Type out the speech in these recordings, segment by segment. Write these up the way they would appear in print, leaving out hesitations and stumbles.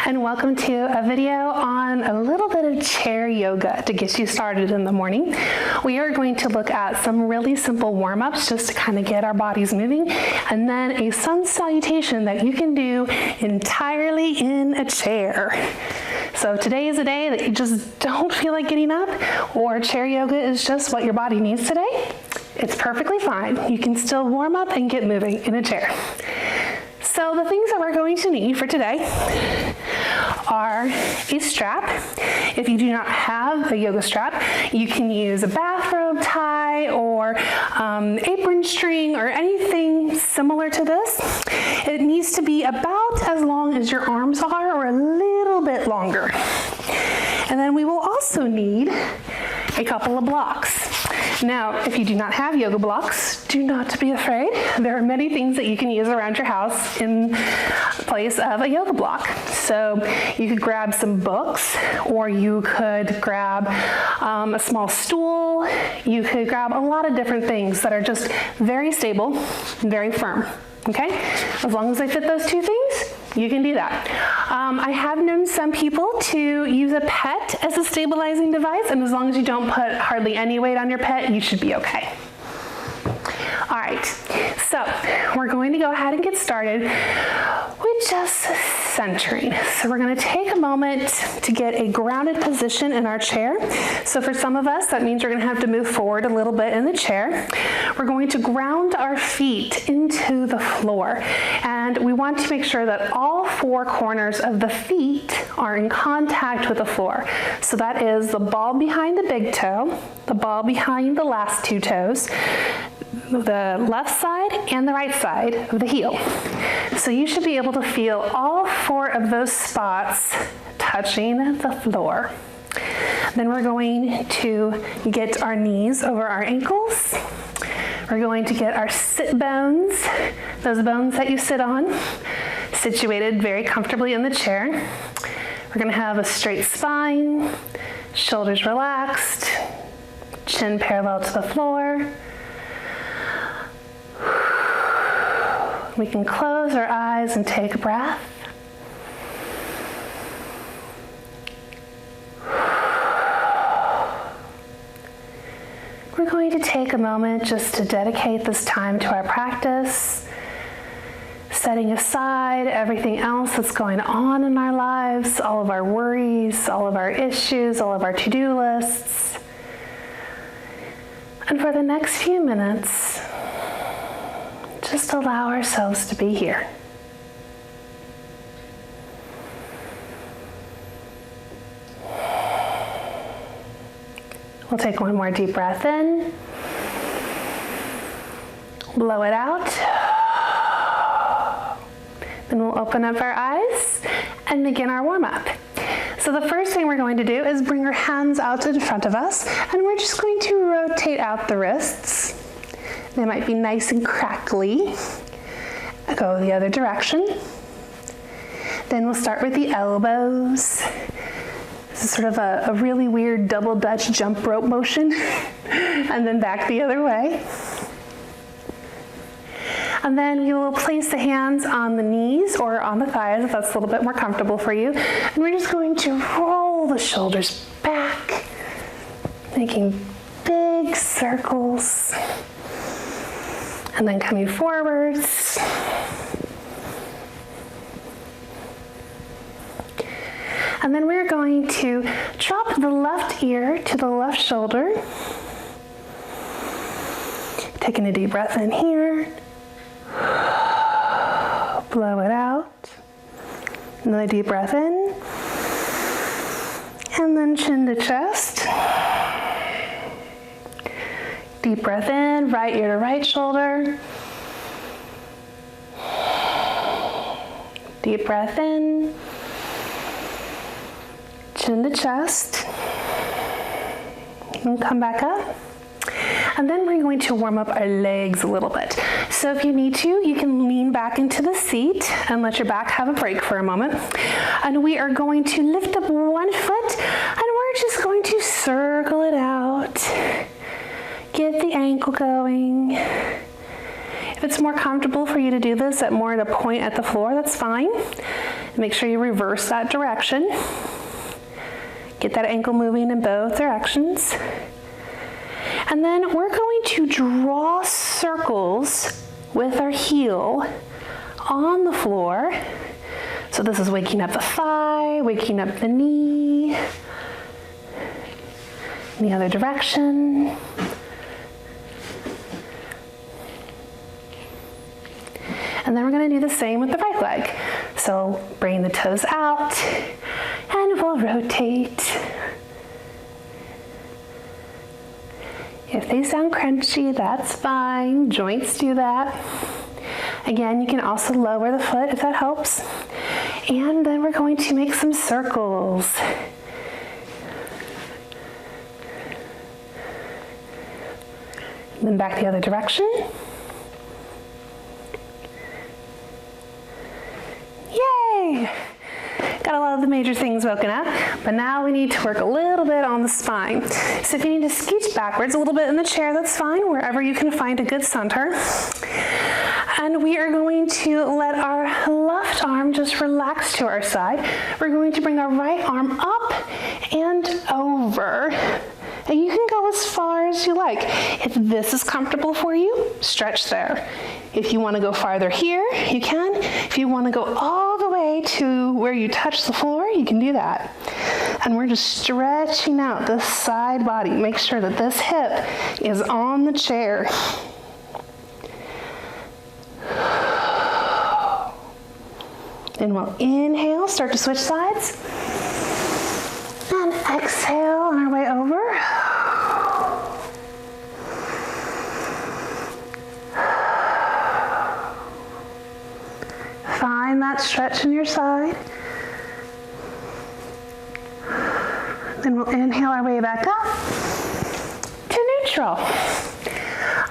and welcome to a video on a little bit of chair yoga to get you started in the morning. We are going to look at some really simple warm-ups just to kind of get our bodies moving, and then a sun salutation that you can do entirely in a chair. So today is a day that you just don't feel like getting up, or chair yoga is just what your body needs today. It's perfectly fine. You can still warm up and get moving in a chair. So the things that we're going to need for today are a strap. If you do not have a yoga strap, you can use a bathrobe tie or apron string or anything similar to this. It needs to be about as long as your arms are or a little bit longer. And then we will also need a couple of blocks. Now, if you do not have yoga blocks, do not be afraid. There are many things that you can use around your house in place of a yoga block. So you could grab some books, or you could grab a small stool. You could grab a lot of different things that are just very stable, very firm, okay? As long as they fit those two things, you can do that. I have known some people to use a pet as a stabilizing device, and as long as you don't put hardly any weight on your pet, you should be okay. All right, so we're going to go ahead and get started with just centering. So we're going to take a moment to get a grounded position in our chair. So for some of us, that means we're going to have to move forward a little bit in the chair. We're going to ground our feet into the floor, and we want to make sure that all four corners of the feet are in contact with the floor. So that is the ball behind the big toe, the ball behind the last two toes, the left side and the right side of the heel. So you should be able to feel all four of those spots touching the floor. Then we're going to get our knees over our ankles. We're going to get our sit bones, those bones that you sit on, situated very comfortably in the chair. We're going to have a straight spine, shoulders relaxed, chin parallel to the floor. We can close our eyes and take a breath. We're going to take a moment just to dedicate this time to our practice, setting aside everything else that's going on in our lives, all of our worries, all of our issues, all of our to-do lists. And for the next few minutes, just allow ourselves to be here. We'll take one more deep breath in, blow it out, then we'll open up our eyes and begin our warm-up. So the first thing we're going to do is bring our hands out in front of us, and we're just going to rotate out the wrists. They might be nice and crackly. Go the other direction. Then we'll start with the elbows. This is sort of a really weird double Dutch jump rope motion. And then back the other way. And then we will place the hands on the knees or on the thighs if that's a little bit more comfortable for you. And we're just going to roll the shoulders back, making big circles. And then coming forwards. And then we're going to drop the left ear to the left shoulder. Taking a deep breath in here. Blow it out. Another deep breath in. And then chin to chest. Deep breath in, right ear to right shoulder. Deep breath in. Chin to chest. And come back up. And then we're going to warm up our legs a little bit. So if you need to, you can lean back into the seat and let your back have a break for a moment. And we are going to lift up one foot, and we're just going to circle it out. Get the ankle going. If it's more comfortable for you to do this at more at a point at the floor, that's fine. Make sure you reverse that direction. Get that ankle moving in both directions. And then we're going to draw circles with our heel on the floor. So this is waking up the thigh, waking up the knee, in the other direction. And then we're going to do the same with the right leg. So bring the toes out and we'll rotate. If they sound crunchy, that's fine. Joints do that. Again, you can also lower the foot if that helps. And then we're going to make some circles. And then back the other direction. Yay! Got a lot of the major things woken up, but now we need to work a little bit on the spine. So if you need to scooch backwards a little bit in the chair, that's fine, wherever you can find a good center. And we are going to let our left arm just relax to our side. We're going to bring our right arm up and over. And you can go as far as you like. If this is comfortable for you, stretch there. If you want to go farther here, you can. If you want to go all the way to where you touch the floor, you can do that. And we're just stretching out this side body. Make sure that this hip is on the chair. And we'll inhale, start to switch sides. And exhale on our way over. Find that stretch in your side. Then we'll inhale our way back up to neutral.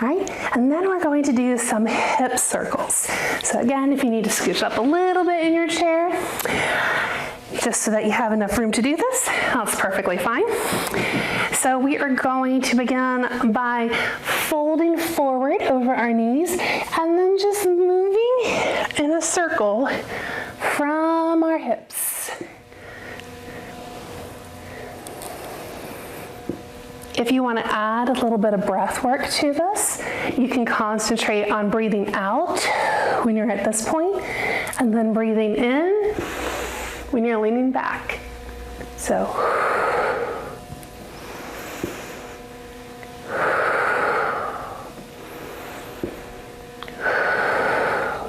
All right, and then we're going to do some hip circles. So again, if you need to scooch up a little bit in your chair, just so that you have enough room to do this, that's perfectly fine. So we are going to begin by folding forward over our knees and then just moving in a circle from our hips. If you want to add a little bit of breath work to this, you can concentrate on breathing out when you're at this point, and then breathing in when you're leaning back. So,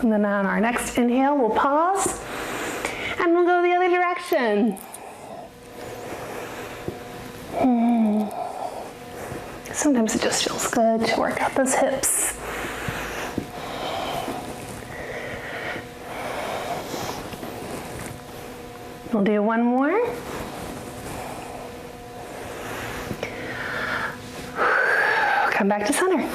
and then on our next inhale, we'll pause, and we'll go the other direction. Sometimes it just feels good to work out those hips. We'll do one more. Come back to center.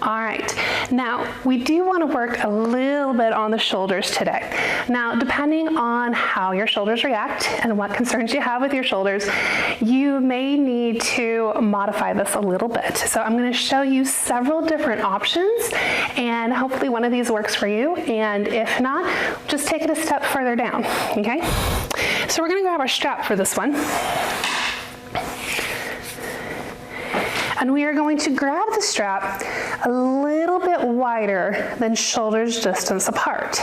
All right, now we do want to work a little bit on the shoulders today. Now, depending on how your shoulders react and what concerns you have with your shoulders, you may need to modify this a little bit. So I'm going to show you several different options, and hopefully one of these works for you. And if not, just take it a step further down, okay? So we're going to grab our strap for this one. And we are going to grab the strap a little bit wider than shoulders distance apart.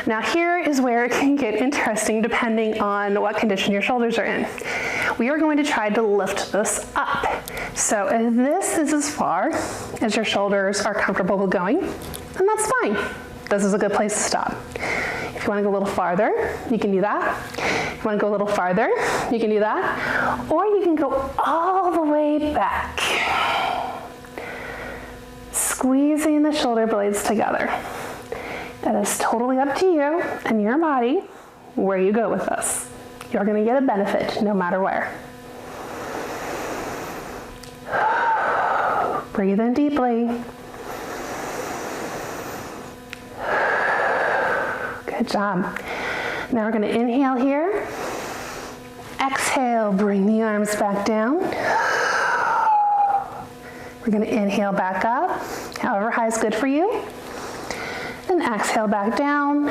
Now here is where it can get interesting depending on what condition your shoulders are in. We are going to try to lift this up. So if this is as far as your shoulders are comfortable with going, then that's fine. This is a good place to stop. If you want to go a little farther, you can do that. If you want to go a little farther, you can do that. Or you can go all the way back, squeezing the shoulder blades together. That is totally up to you and your body where you go with this. You're going to get a benefit no matter where. Breathe in deeply. Good job. Now we're going to inhale here. Exhale, bring the arms back down. We're going to inhale back up, however high is good for you. Then exhale back down.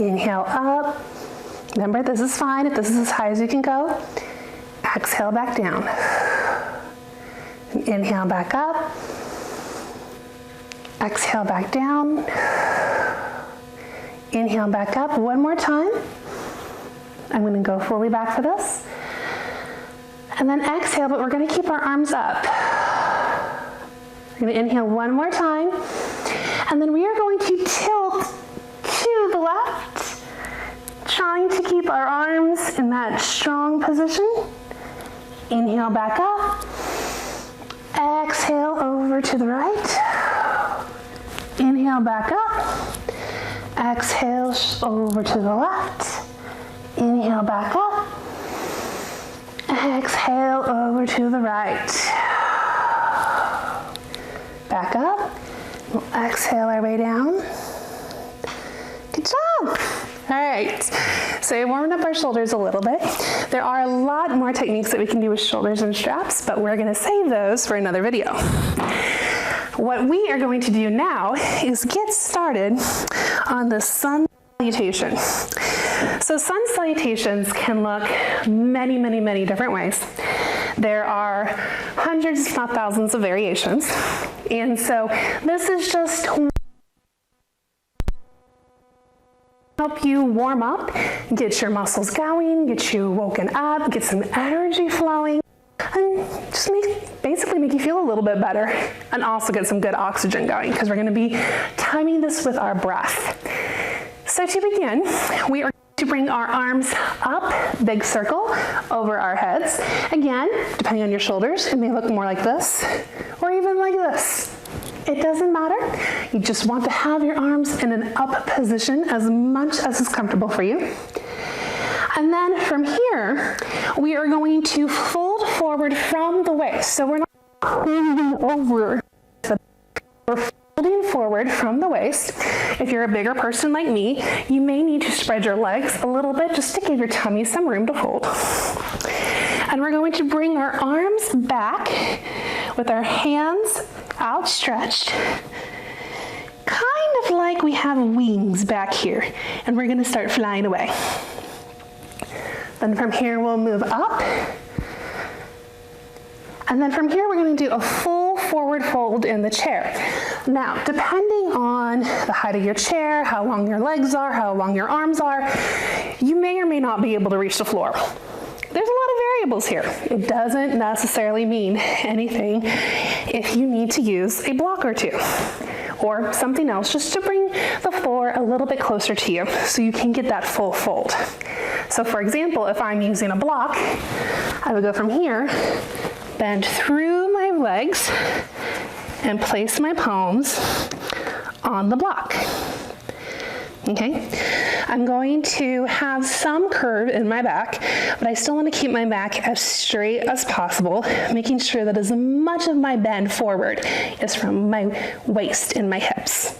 Inhale up. Remember, this is fine if this is as high as you can go. Exhale back down. Inhale back up. Exhale back down. Inhale back up. One more time. I'm going to go fully back for this. And then exhale, but we're going to keep our arms up. We're going to inhale one more time. And then we are going to tilt to the left, trying to keep our arms in that strong position. Inhale back up. Exhale over to the right. Inhale back up. Exhale over to the left. Inhale back up. Exhale over to the right. Back up. We'll exhale our way down. Good job. All right, so we warmed up our shoulders a little bit. There are a lot more techniques that we can do with shoulders and straps, but we're gonna save those for another video. What we are going to do now is get started on the sun salutation. So sun salutations can look many, many, many different ways. There are hundreds, if not thousands, of variations. And so this is just help you warm up, get your muscles going, get you woken up, get some energy flowing, and just basically make you feel a little bit better, and also get some good oxygen going, because we're going to be timing this with our breath. So to begin, we are going to bring our arms up, big circle, over our heads. Again, depending on your shoulders, it may look more like this, or even like this. It doesn't matter. You just want to have your arms in an up position as much as is comfortable for you. And then from here, we are going to fold forward from the waist. So we're not folding over. We're folding forward from the waist. If you're a bigger person like me, you may need to spread your legs a little bit just to give your tummy some room to fold. And we're going to bring our arms back with our hands outstretched, kind of like we have wings back here, and we're going to start flying away. Then from here we'll move up, and then from here we're going to do a full forward fold in the chair. Now, depending on the height of your chair, how long your legs are, how long your arms are, you may or may not be able to reach the floor. There's a lot of variables here. It doesn't necessarily mean anything if you need to use a block or two or something else just to bring the floor a little bit closer to you so you can get that full fold. So for example, if I'm using a block, I would go from here, bend through my legs, and place my palms on the block. Okay, I'm going to have some curve in my back, but I still want to keep my back as straight as possible, making sure that as much of my bend forward is from my waist and my hips.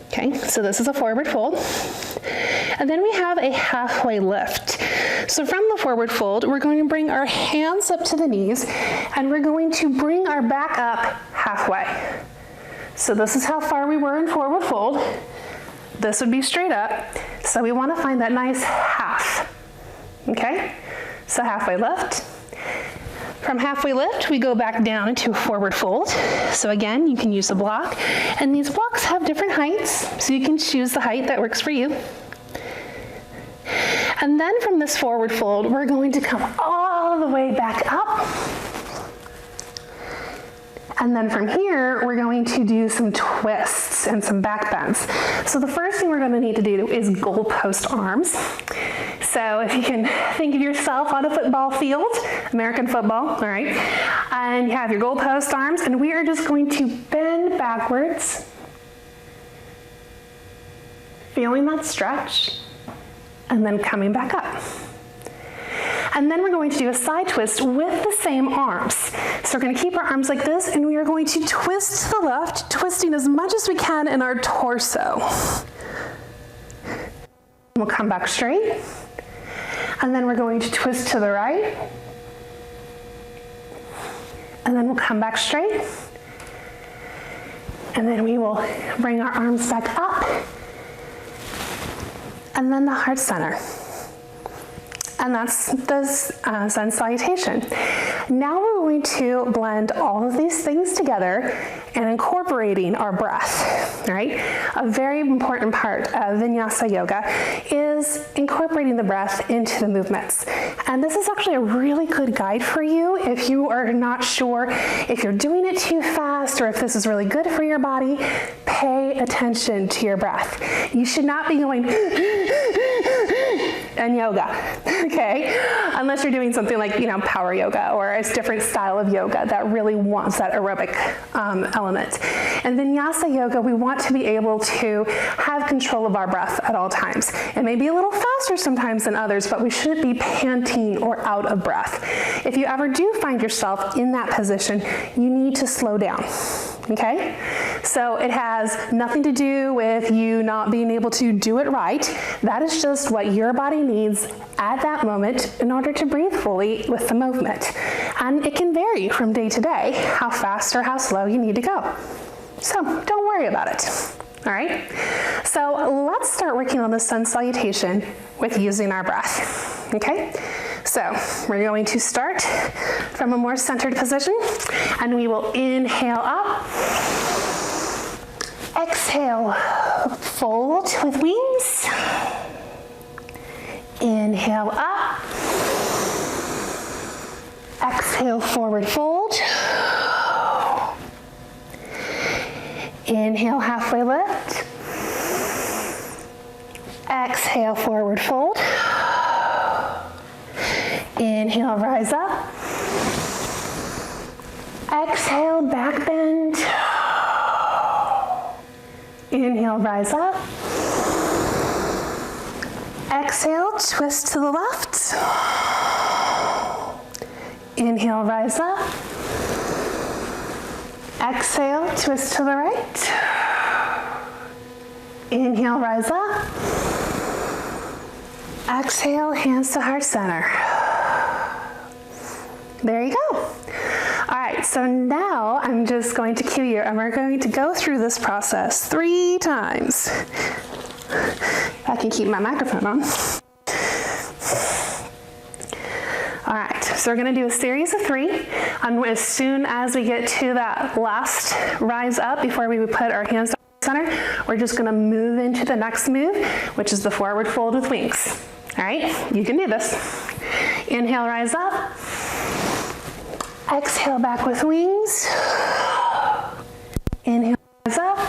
Okay, so this is a forward fold. And then we have a halfway lift. So from the forward fold, we're going to bring our hands up to the knees, and we're going to bring our back up halfway. So this is how far we were in forward fold. This would be straight up, so we want to find that nice half. Okay, so halfway lift. From halfway lift, we go back down into a forward fold. So again, you can use a block, and these blocks have different heights, so you can choose the height that works for you. And then from this forward fold, we're going to come all the way back up. And then from here, we're going to do some twists and some back bends. So the first thing we're going to need to do is goalpost arms. So if you can think of yourself on a football field, American football, all right, and you have your goalpost arms, and we are just going to bend backwards, feeling that stretch, and then coming back up. And then we're going to do a side twist with the same arms. So we're going to keep our arms like this, and we are going to twist to the left, twisting as much as we can in our torso. We'll come back straight. And then we're going to twist to the right. And then we'll come back straight. And then we will bring our arms back up. and then the heart center. And that's the sun salutation. Now we're going to blend all of these things together and incorporating our breath, right? A very important part of Vinyasa Yoga is incorporating the breath into the movements. And this is actually a really good guide for you if you are not sure if you're doing it too fast or if this is really good for your body. Pay attention to your breath. You should not be going in yoga, okay? Unless you're doing something like, power yoga or a different style of yoga that really wants that aerobic element. And Vinyasa Yoga, we want to be able to have control of our breath at all times. It may be a little faster sometimes than others, but we shouldn't be panting or out of breath. If you ever do find yourself in that position, you need to slow down. Okay? So it has nothing to do with you not being able to do it right. That is just what your body needs at that moment in order to breathe fully with the movement. And it can vary from day to day how fast or how slow you need to go. So don't worry about it. All right? So let's start working on the sun salutation with using our breath. Okay? So we're going to start from a more centered position, and we will inhale up, exhale, fold with wings, inhale up, exhale, forward fold, inhale, halfway lift, exhale, forward fold, inhale, rise up. Exhale, back bend. Inhale, rise up. Exhale, twist to the left. Inhale, rise up. Exhale, twist to the right. Inhale, rise up. Exhale, hands to heart center. There you go. All right, so now I'm just going to cue you, and we're going to go through this process 3 times. I can keep my microphone on. All right, so we're going to do a series of 3. And as soon as we get to that last rise up before we put our hands to the center, we're just going to move into the next move, which is the forward fold with wings. All right, you can do this. Inhale, rise up. Exhale, back with wings. Inhale, rise up.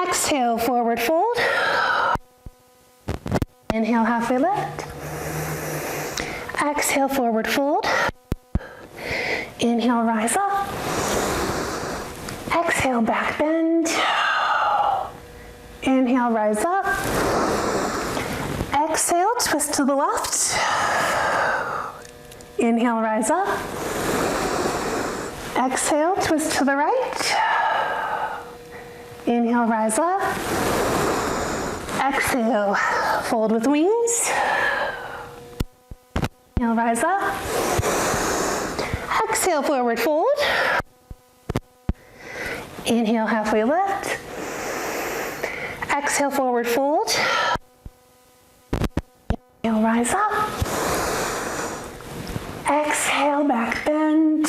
Exhale, forward fold. Inhale, halfway lift. Exhale, forward fold. Inhale, rise up. Exhale, back bend. Inhale, rise up. Exhale, twist to the left. Inhale, rise up. Exhale, twist to the right. Inhale, rise up. Exhale, fold with wings. Inhale, rise up. Exhale, forward fold. Inhale, halfway lift. Exhale, forward fold. Inhale, rise up. Exhale, back bend.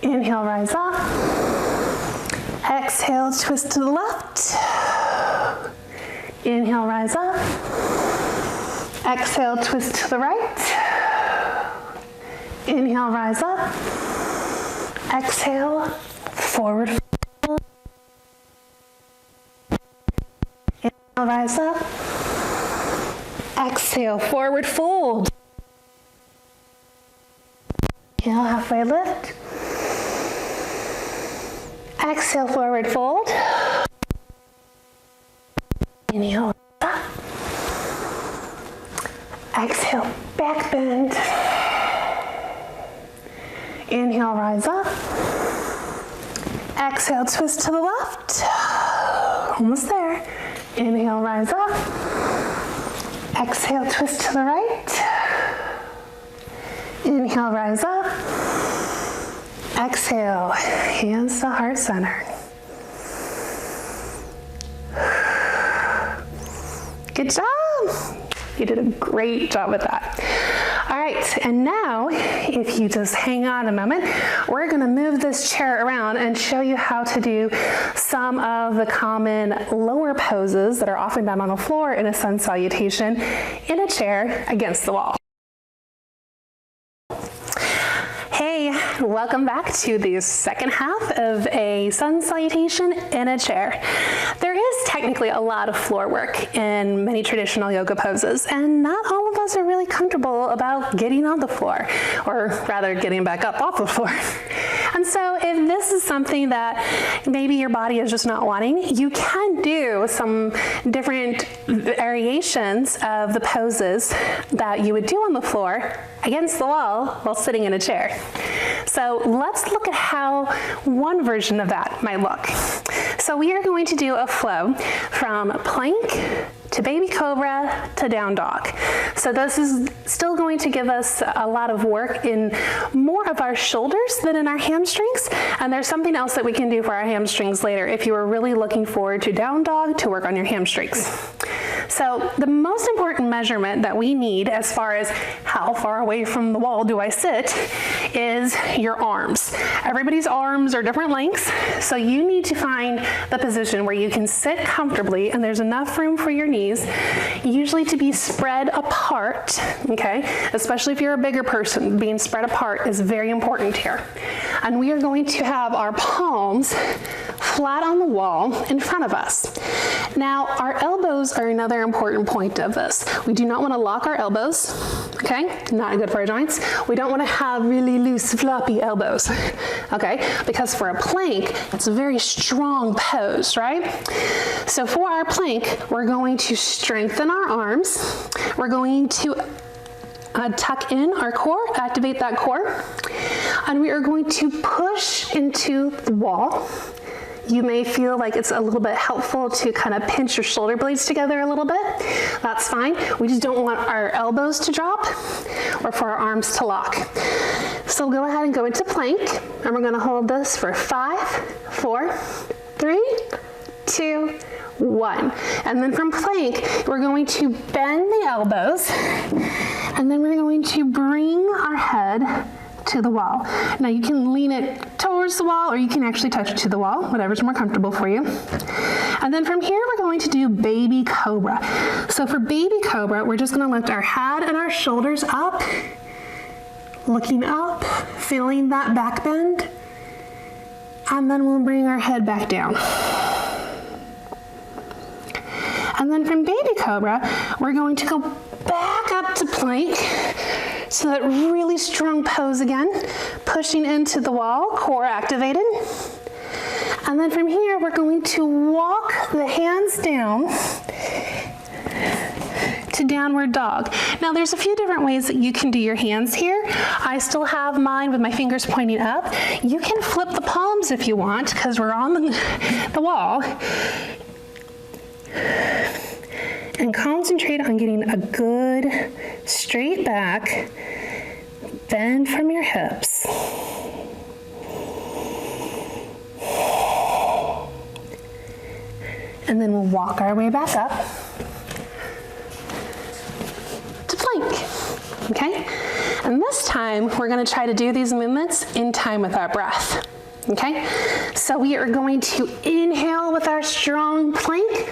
Inhale, rise up. Exhale, twist to the left. Inhale, rise up. Exhale, twist to the right. Inhale, rise up. Exhale, forward fold. Inhale, rise up. Exhale, forward fold. Inhale, halfway lift. Exhale, forward fold. Inhale, up. Exhale, back bend. Inhale, rise up. Exhale, twist to the left. Almost there. Inhale, rise up. Exhale, twist to the right. Inhale, rise up. Exhale, hands to heart center. Woo! You did a great job with that. All right, and now if you just hang on a moment, we're gonna move this chair around and show you how to do some of the common lower poses that are often done on the floor in a sun salutation in a chair against the wall. Hey, welcome back to the second half of a sun salutation in a chair. There is technically a lot of floor work in many traditional yoga poses, and not all of us are really comfortable about getting on the floor, or rather getting back up off the floor. And so if this is something that maybe your body is just not wanting, you can do some different variations of the poses that you would do on the floor against the wall while sitting in a chair. So let's look at how one version of that might look. So we are going to do a flow from plank to baby cobra to down dog. So this is still going to give us a lot of work in more of our shoulders than in our hamstrings. And there's something else that we can do for our hamstrings later if you are really looking forward to down dog to work on your hamstrings. So the most important measurement that we need as far as how far away from the wall do I sit is your arms. Everybody's arms are different lengths, so you need to find the position where you can sit comfortably and there's enough room for your knees, usually to be spread apart, okay? Especially if you're a bigger person, being spread apart is very important here. And we are going to have our palms flat on the wall in front of us. Now, our elbows are another important point of this. We do not want to lock our elbows, okay? Not good for our joints. We don't want to have really loose, floppy elbows, okay? Because for a plank, it's a very strong pose, right? So for our plank, we're going to strengthen our arms. We're going to tuck in our core, activate that core, and we are going to push into the wall. You may feel like it's a little bit helpful to kind of pinch your shoulder blades together a little bit. That's fine. We just don't want our elbows to drop or for our arms to lock. So go ahead and go into plank, and we're going to hold this for 5, 4, 3, 2, 1. And then from plank, we're going to bend the elbows, and then we're going to bring our head to the wall. Now you can lean it towards the wall, or you can actually touch it to the wall, whatever's more comfortable for you. And then from here, we're going to do baby cobra. So for baby cobra, we're just going to lift our head and our shoulders up, looking up, feeling that back bend, and then we'll bring our head back down. And then from baby cobra, we're going to go back up to plank. So that really strong pose again, pushing into the wall, core activated. And then from here, we're going to walk the hands down to downward dog. Now there's a few different ways that you can do your hands here. I still have mine with my fingers pointing up. You can flip the palms if you want, because we're on the wall. And concentrate on getting a good straight back, bend from your hips. And then we'll walk our way back up to plank, okay? And this time, we're gonna try to do these movements in time with our breath, okay? So we are going to inhale with our strong plank.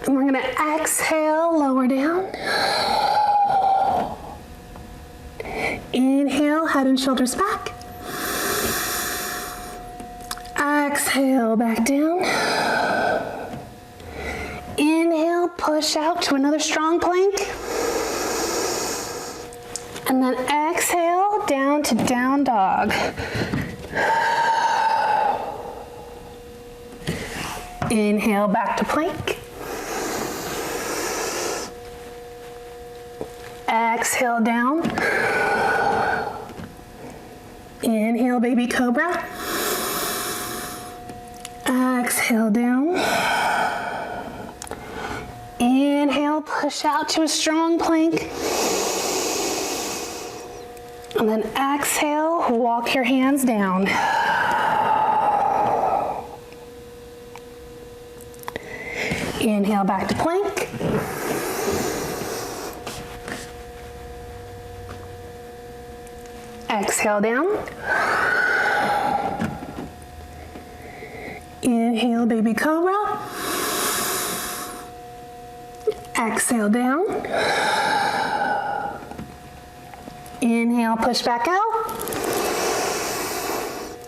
And we're going to exhale, lower down. Inhale, head and shoulders back. Exhale, back down. Inhale, push out to another strong plank. And then exhale, down to down dog. Inhale, back to plank. Exhale down. Inhale, baby cobra. Exhale down. Inhale, push out to a strong plank. And then exhale, walk your hands down. Inhale back to plank. Exhale down. Inhale, baby cobra. Exhale down. Inhale, push back out.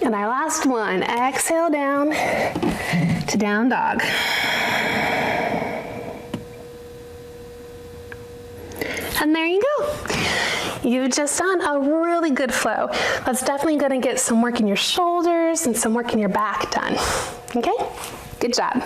And our last one, exhale down to down dog. And there you go. You've just done a really good flow. That's definitely gonna get some work in your shoulders and some work in your back done. Okay? Good job.